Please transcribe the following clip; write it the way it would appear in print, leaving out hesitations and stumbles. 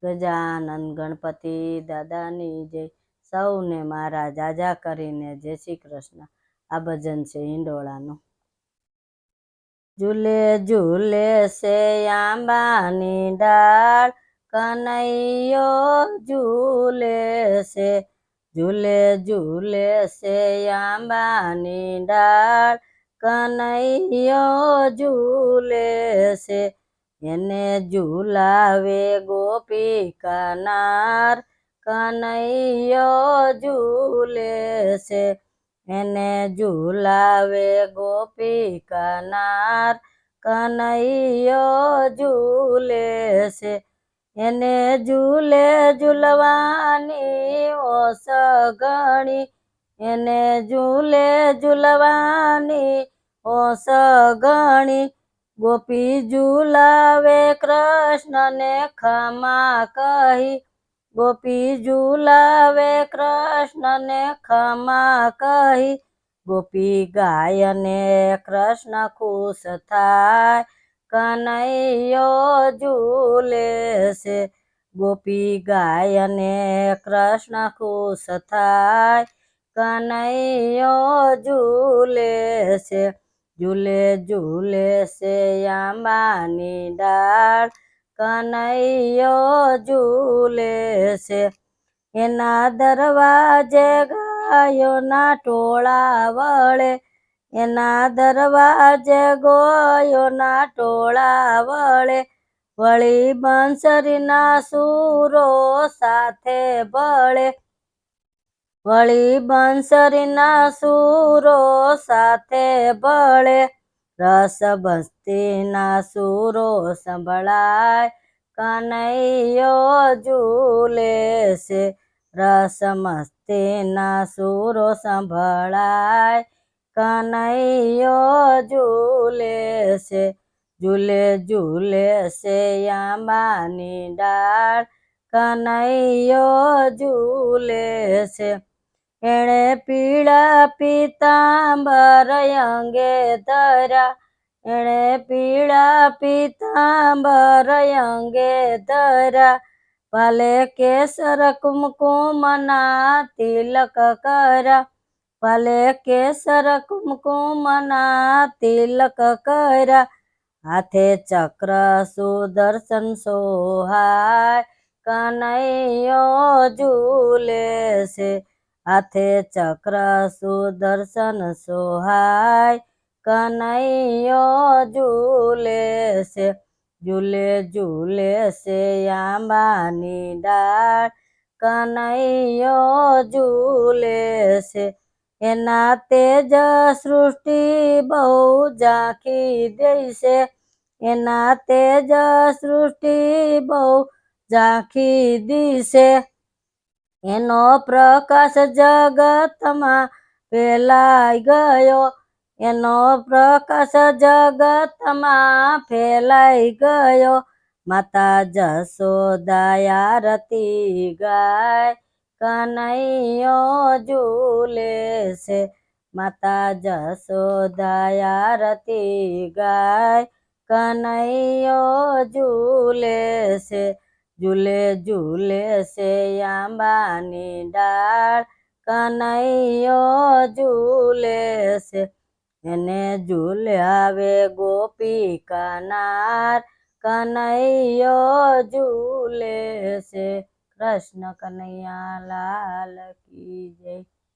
ગજાનંદ ગણપતિ દાદાની જય। સૌને મારા જાજા કરીને જય શ્રી કૃષ્ણ। આ ભજન છે હિંડોળાનું। ઝૂલે ઝૂલે છે આંબાની ડાળ, કનૈયો ઝૂલે છે। ઝૂલે ઝૂલે છે આંબાની ડાળ, કનૈયો ઝૂલે છે। એને ઝૂલાવે ગોપિકા નાર, કનૈયો ઝૂલે છે। એને ઝૂલાવે ગોપિકા નાર, કનૈયો ઝૂલે છે। એને ઝૂલે ઝૂલવાની ઓસ ઘણી, એને ઝૂલે ઝૂલવાની ઓસ ઘણી। ગોપી ઝૂલાવે કૃષ્ણને ખમા કહી, ગોપી ઝૂલાવે કૃષ્ણને ખમા કહી। ગોપી ગાયને કૃષ્ણ ખુશ થાય, કનૈયો ઝૂલે છે। ગોપી ગાયને કૃષ્ણ ખુશ થાય, કનૈયો ઝૂલે છે। ઝૂલે ઝૂલે છે આંબાની ડાળ, કનૈયો ઝૂલે છે। એના દરવાજે ગાયોના ટોળા વળે, એના દરવાજે ગાયોના ટોળા વળે। વળી બંસરીના સૂરો સાથે ભળે, વળી બંસરીના સૂરો સાથે ભળે। રસ ભક્તિના સૂરો સંભળાય, કનૈયો ઝૂલે છે। રસ મસ્તીના સૂરો સંભળાય, કનૈયો ઝૂલે છે। ઝૂલે ઝૂલે છે આંબાની ડાળ, કનૈયો ઝૂલે છે। એણે પીળા પીતાંબર અંગે ધર્યા, એણે પીળા પીતાંબર અંગે ધર્યા। ભાલે કેસર કુમકુમના તિલક કર્યા, ભાલે કેસર કુમકુમના તિલક કર્યા। હાથે ચક્ર સુદર્શન સોહાય, કનૈયો ઝૂલે છે। હાથે ચક્ર સુદર્શન સોહાય, કનૈયો ઝૂલે છે। ઝૂલે ઝૂલે છે આંબાની ડાળ, કનૈયો ઝૂલે છે। એના તેજ સૃષ્ટિ બહુ ઝાંખી દેશે, એના તેજ સૃષ્ટિ બહુ ઝાંખી દિશે। એનો પ્રકાશ જગતમાં ફેલાઈ ગયો, એનો પ્રકાશ જગતમાં ફેલાઈ ગયો। માતા જશોદા આરતી ગાય, કનૈયો ઝૂલે છે। માતા જશોદા આરતી ગાય, કનૈયો ઝૂલે છે। ઝૂલે ઝૂલે છે આંબાની ડાળ, કનૈયો ઝૂલે છે। એને ઝૂલાવે ગોપિકા નાર, કનૈયો ઝૂલે છે। કૃષ્ણ કનૈયા લાલ કી જય।